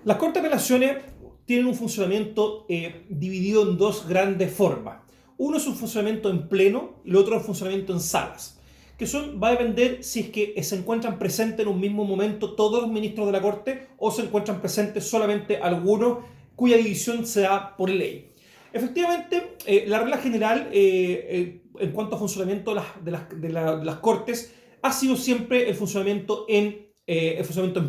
Las cortes de apelaciones tienen un funcionamiento dividido en dos grandes formas. Uno es un funcionamiento en pleno y el otro es un funcionamiento en salas, va a depender si es que se encuentran presentes en un mismo momento todos los ministros de la Corte o se encuentran presentes solamente algunos cuya división se da por ley. Efectivamente, la regla general en cuanto a funcionamiento de las Cortes ha sido siempre el funcionamiento en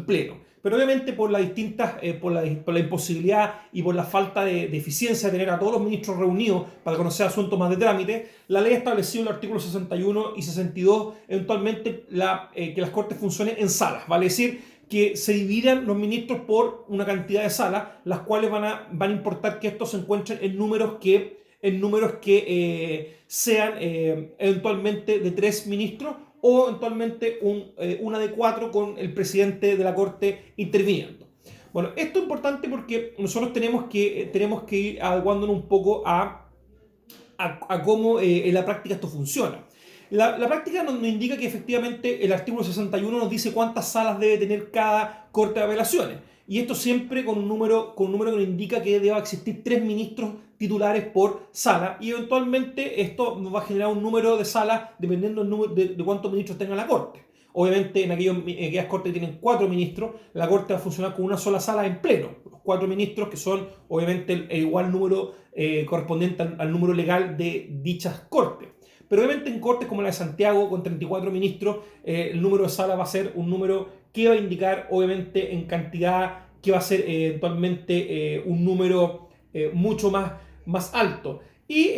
pleno. Pero obviamente por las distintas, por la imposibilidad y por la falta de eficiencia de tener a todos los ministros reunidos para conocer asuntos más de trámite, la ley ha establecido en los artículos 61 y 62 eventualmente que las cortes funcionen en salas, vale decir que se dividan los ministros por una cantidad de salas, las cuales van a importar que estos se encuentren en números que sean eventualmente de 3 ministros o eventualmente una de 4 con el presidente de la Corte interviniendo. Bueno, esto es importante porque nosotros tenemos que ir adecuándonos un poco a cómo en la práctica esto funciona. La práctica nos indica que efectivamente el artículo 61 nos dice cuántas salas debe tener cada Corte de Apelaciones. Y esto siempre con un número que nos indica que deba existir 3 ministros titulares por sala. Y eventualmente esto nos va a generar un número de salas dependiendo del número de cuántos ministros tenga la Corte. Obviamente en aquellas cortes que tienen 4 ministros, la Corte va a funcionar con una sola sala en pleno. Los 4 ministros que son obviamente el igual número correspondiente al número legal de dichas cortes. Pero obviamente en cortes como la de Santiago, con 34 ministros, el número de salas va a ser un número que va a indicar, obviamente, en cantidad, que va a ser eventualmente un número mucho más alto. Y,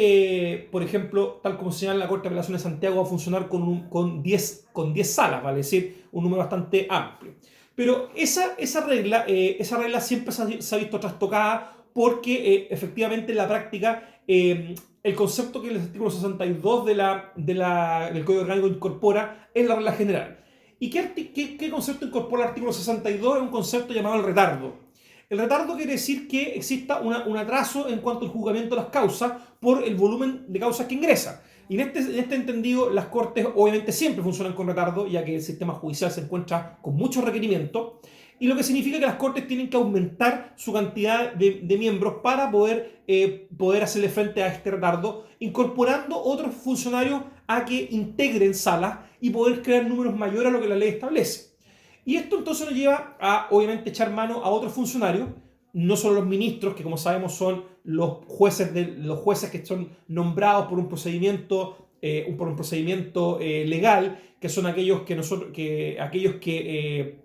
por ejemplo, tal como señala la Corte de Apelaciones de Santiago, va a funcionar con 10 salas, vale decir, un número bastante amplio. Pero esa regla siempre se ha visto trastocada porque efectivamente en la práctica el concepto que el artículo 62 del Código Orgánico incorpora es la regla general. ¿Y qué concepto incorpora el artículo 62? Es un concepto llamado el retardo. El retardo quiere decir que exista un atraso en cuanto al juzgamiento de las causas por el volumen de causas que ingresan. Y en este entendido, las cortes obviamente siempre funcionan con retardo, ya que el sistema judicial se encuentra con muchos requerimientos, y lo que significa que las cortes tienen que aumentar su cantidad de miembros para poder hacerle frente a este retardo, incorporando otros funcionarios a que integren salas y poder crear números mayores a lo que la ley establece. Y esto entonces nos lleva a, obviamente, echar mano a otros funcionarios, no solo los ministros, que como sabemos son los jueces que son nombrados por un procedimiento legal, que son aquellos que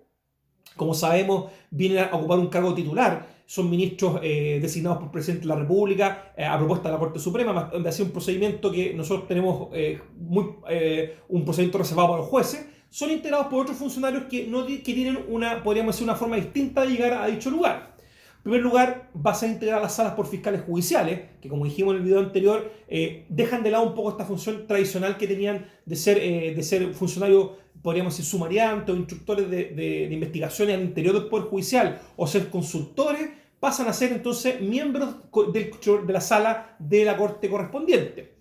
como sabemos, vienen a ocupar un cargo titular. Son ministros designados por el presidente de la República a propuesta de la Corte Suprema, donde ha sido un procedimiento que nosotros tenemos un procedimiento reservado para los jueces. Son integrados por otros funcionarios que tienen podríamos decir, una forma distinta de llegar a dicho lugar. En primer lugar, va a ser integrada las salas por fiscales judiciales, que como dijimos en el video anterior, dejan de lado un poco esta función tradicional que tenían de ser funcionarios, podríamos decir, sumariantes o instructores de investigaciones al interior del Poder Judicial o ser consultores, pasan a ser entonces miembros de la sala de la Corte correspondiente.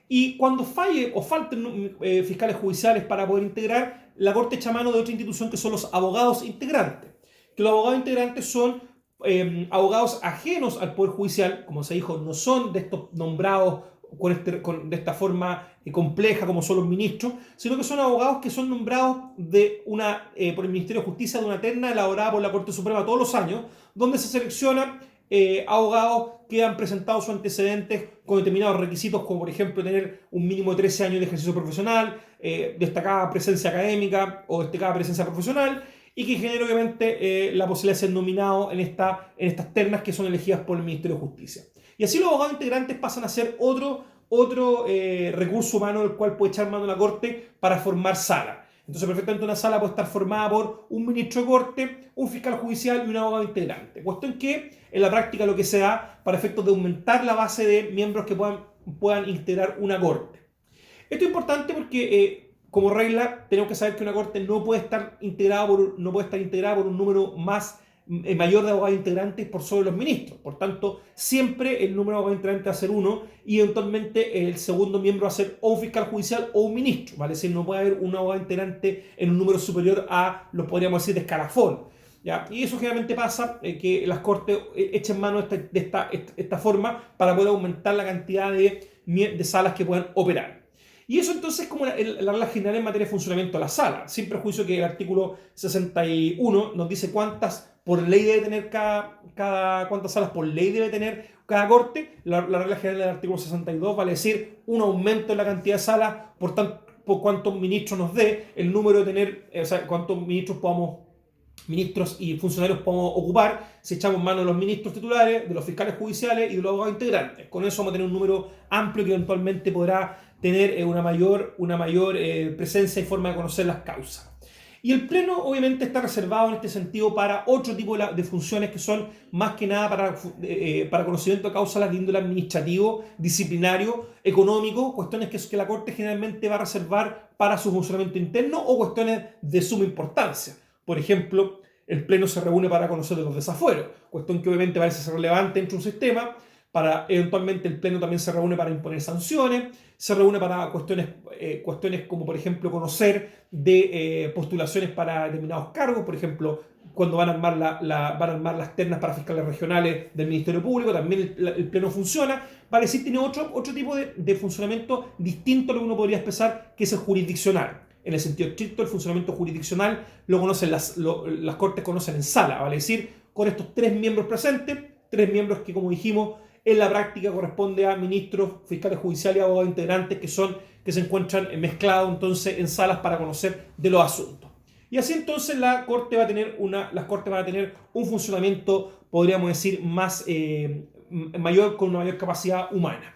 Y cuando falle o falten fiscales judiciales para poder integrar, la Corte echa mano de otra institución que son los abogados integrantes. Que los abogados integrantes son abogados ajenos al Poder Judicial, como se dijo, no son de estos nombrados de esta forma compleja como son los ministros, sino que son abogados que son nombrados por el Ministerio de Justicia de una terna elaborada por la Corte Suprema todos los años, donde se seleccionan abogados que han presentado sus antecedentes con determinados requisitos, como por ejemplo tener un mínimo de 13 años de ejercicio profesional, destacada presencia académica o destacada presencia profesional, y que genera obviamente la posibilidad de ser nominado en estas ternas que son elegidas por el Ministerio de Justicia. Y así los abogados integrantes pasan a ser otro recurso humano del cual puede echar mano la Corte para formar sala. Entonces perfectamente una sala puede estar formada por un ministro de Corte, un fiscal judicial y un abogado integrante. Cuestión que en la práctica lo que se da para efectos de aumentar la base de miembros que puedan integrar una Corte. Esto es importante porque como regla, tenemos que saber que una corte no puede estar integrada por un número mayor de abogados integrantes por sobre los ministros. Por tanto, siempre el número de abogados integrantes va a ser uno y eventualmente el segundo miembro va a ser o un fiscal judicial o un ministro. ¿Vale? Es decir, no puede haber un abogado integrante en un número superior a, podríamos decir, de escalafón. ¿ya? Y eso generalmente pasa que las cortes echen mano de esta forma para poder aumentar la cantidad de salas que puedan operar. Y eso entonces es como la regla general en materia de funcionamiento de la sala, sin perjuicio que el artículo 61 nos dice cuántas por ley debe tener cuántas salas por ley debe tener cada corte. La regla general del artículo 62 vale decir un aumento en la cantidad de salas por cuántos ministros nos dé, el número de tener, o sea, cuántos ministros y funcionarios podemos ocupar si echamos mano de los ministros titulares, de los fiscales judiciales y de los abogados integrantes. Con eso vamos a tener un número amplio que eventualmente podrá tener una mayor presencia y forma de conocer las causas. Y el Pleno obviamente está reservado en este sentido para otro tipo de funciones que son más que nada para conocimiento de causas de índole administrativo, disciplinario, económico, cuestiones que la Corte generalmente va a reservar para su funcionamiento interno o cuestiones de suma importancia. Por ejemplo, el Pleno se reúne para conocer de los desafueros, cuestión que obviamente parece ser relevante dentro de un sistema. Eventualmente el Pleno también se reúne para imponer sanciones, se reúne para cuestiones como por ejemplo conocer de postulaciones para determinados cargos, por ejemplo cuando van a armar las ternas para fiscales regionales del Ministerio Público, también el Pleno funciona. Vale decir, tiene otro tipo de funcionamiento distinto a lo que uno podría expresar, que es el jurisdiccional. En el sentido estricto, el funcionamiento jurisdiccional lo conocen las Cortes conocen en sala, vale decir, con estos 3 miembros presentes, 3 miembros que, como dijimos, en la práctica corresponde a ministros, fiscales judiciales y abogados integrantes que se encuentran mezclados entonces en salas para conocer de los asuntos. Y así entonces las Cortes van a tener un funcionamiento, podríamos decir, mayor, con una mayor capacidad humana.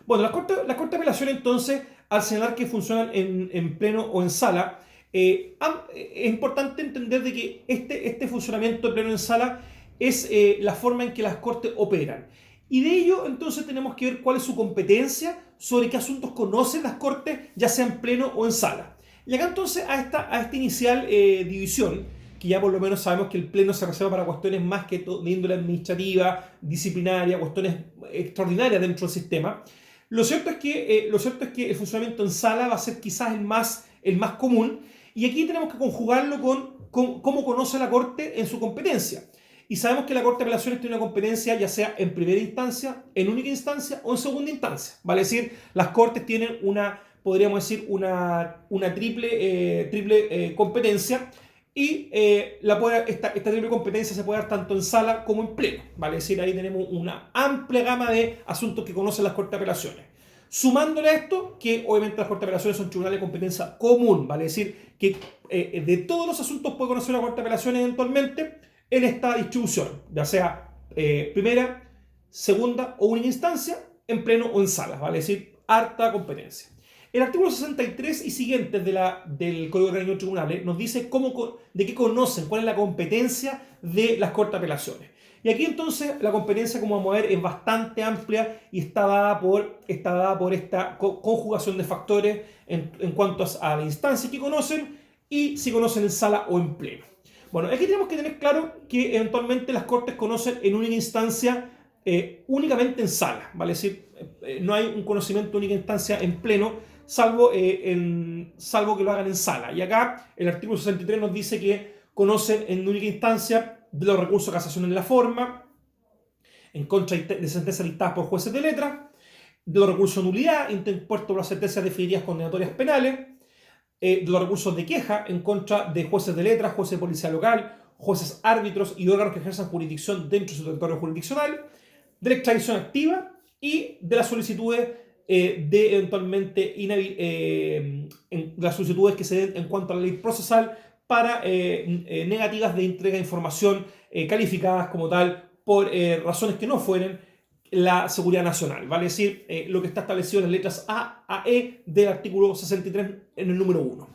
Bueno, las Cortes de Apelación entonces, al señalar que funcionan en pleno o en sala, es importante entender de que este funcionamiento de pleno en sala es la forma en que las Cortes operan. Y de ello entonces tenemos que ver cuál es su competencia, sobre qué asuntos conocen las Cortes, ya sea en pleno o en sala. Y acá entonces a esta inicial división, que ya por lo menos sabemos que el pleno se reserva para cuestiones más que de índole administrativa, disciplinaria, cuestiones extraordinarias dentro del sistema. Lo cierto es que el funcionamiento en sala va a ser quizás el más común, y aquí tenemos que conjugarlo con cómo conoce la Corte en su competencia. Y sabemos que la Corte de Apelaciones tiene una competencia ya sea en primera instancia, en única instancia o en segunda instancia. Vale decir, las Cortes tienen podríamos decir, una triple competencia, y esta triple competencia se puede dar tanto en sala como en pleno. Vale decir, ahí tenemos una amplia gama de asuntos que conocen las Cortes de Apelaciones. Sumándole a esto, que obviamente las Cortes de Apelaciones son tribunales de competencia común, vale decir, que de todos los asuntos puede conocer la Corte de Apelaciones eventualmente en esta distribución, ya sea primera, segunda o única instancia, en pleno o en sala, vale decir, harta competencia. El artículo 63 y siguientes del Código Orgánico de Tribunales nos dice de qué conocen, cuál es la competencia de las Cortes de Apelaciones. Y aquí entonces la competencia, como vamos a ver, es bastante amplia y está dada por esta conjugación de factores en cuanto a la instancia que conocen y si conocen en sala o en pleno. Bueno, aquí tenemos que tener claro que eventualmente las Cortes conocen en única instancia únicamente en sala, ¿vale? Es decir, no hay un conocimiento de única instancia en pleno, salvo que lo hagan en sala. Y acá el artículo 63 nos dice que conocen en única instancia de los recursos de casación en la forma, en contra de sentencias dictadas por jueces de letra, de los recursos de nulidad interpuestos por las sentencias definitivas condenatorias penales, de los recursos de queja en contra de jueces de letra, jueces de policía local, jueces árbitros y órganos que ejercen jurisdicción dentro de su territorio jurisdiccional, de la extradición activa y de las solicitudes las solicitudes que se den en cuanto a la ley procesal para negativas de entrega de información calificadas como tal por razones que no fueren la seguridad nacional, vale decir, lo que está establecido en las letras A a E del artículo 63 en el número 1.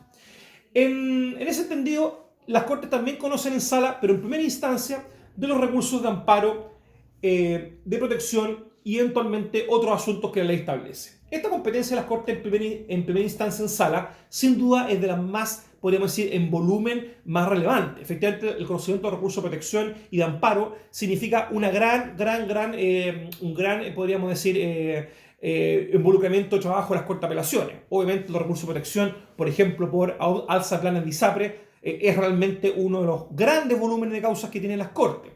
En ese entendido, las Cortes también conocen en sala, pero en primera instancia, de los recursos de amparo, de protección y eventualmente otros asuntos que la ley establece. Esta competencia de las Cortes en primera instancia en sala, sin duda es de las más, podríamos decir, en volumen más relevante. Efectivamente, el conocimiento de recursos de protección y de amparo significa un gran, podríamos decir, involucramiento de trabajo de las Cortes de Apelaciones. Obviamente, los recursos de protección, por ejemplo, por alza de planes de ISAPRE, es realmente uno de los grandes volúmenes de causas que tienen las Cortes.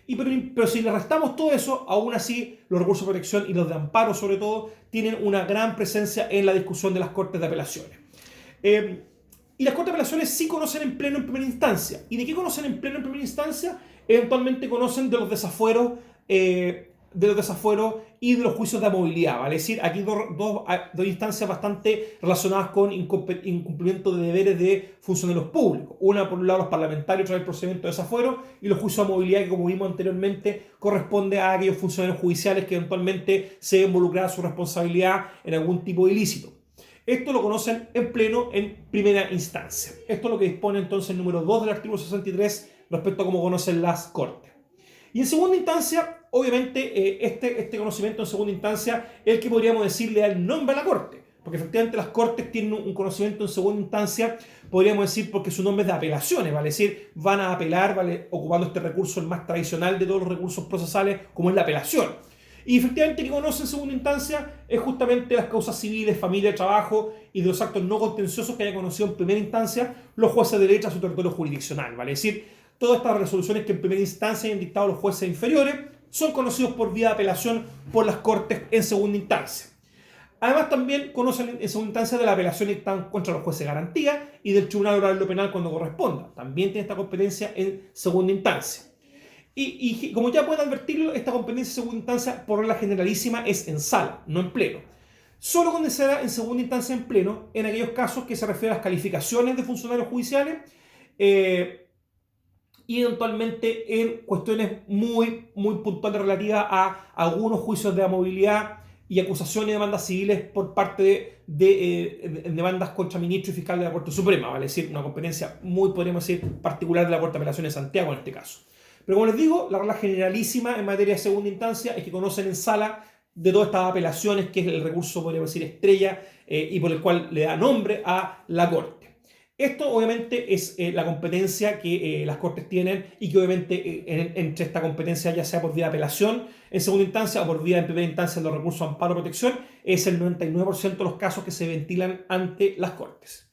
Pero si le restamos todo eso, aún así los recursos de protección y los de amparo sobre todo tienen una gran presencia en la discusión de las Cortes de Apelaciones. Y las Cortes de Apelaciones sí conocen en pleno en primera instancia. ¿Y de qué conocen en pleno en primera instancia? Eventualmente conocen de los desafueros y de los juicios de movilidad, ¿vale? Es decir, aquí dos instancias bastante relacionadas con incumplimiento de deberes de funcionarios públicos. Una, por un lado, los parlamentarios tras el procedimiento de desafuero, y los juicios de movilidad, que como vimos anteriormente, corresponde a aquellos funcionarios judiciales que eventualmente se involucran a su responsabilidad en algún tipo de ilícito. Esto lo conocen en pleno en primera instancia. Esto es lo que dispone entonces el número 2 del artículo 63 respecto a cómo conocen las Cortes. Y en segunda instancia, obviamente, este conocimiento en segunda instancia es el que podríamos decir le da el nombre a la Corte. Porque efectivamente las Cortes tienen un conocimiento en segunda instancia, podríamos decir, porque su nombre es de apelaciones, ¿vale? Es decir, van a apelar, ¿vale? Ocupando este recurso, el más tradicional de todos los recursos procesales, como es la apelación. Y efectivamente que conoce en segunda instancia es justamente las causas civiles, familia, trabajo y de los actos no contenciosos que haya conocido en primera instancia los jueces de derecho a su territorio jurisdiccional, ¿vale? Es decir, todas estas resoluciones que en primera instancia han dictado los jueces inferiores son conocidos por vía de apelación por las Cortes en segunda instancia. Además, también conocen en segunda instancia de la apelación contra los jueces de garantía y del Tribunal Oral y Penal cuando corresponda. También tiene esta competencia en segunda instancia. Y como ya pueden advertirlo, esta competencia en segunda instancia, por regla generalísima, es en sala, no en pleno. Solo cuando se da en segunda instancia en pleno, en aquellos casos que se refieren a las calificaciones de funcionarios judiciales, y eventualmente en cuestiones muy puntuales relativas a algunos juicios de movilidad y acusaciones y demandas civiles por parte de demandas contra ministro y fiscal de la Corte Suprema, ¿vale? Es decir, una competencia muy, podríamos decir, particular de la Corte de Apelaciones de Santiago en este caso. Pero como les digo, la regla generalísima en materia de segunda instancia es que conocen en sala de todas estas apelaciones, que es el recurso, podríamos decir, estrella, y por el cual le da nombre a la Corte. Esto obviamente es la competencia que las Cortes tienen y que obviamente entre esta competencia, ya sea por vía de apelación en segunda instancia o por vía en primera instancia en los recursos de amparo o protección, es el 99% de los casos que se ventilan ante las Cortes.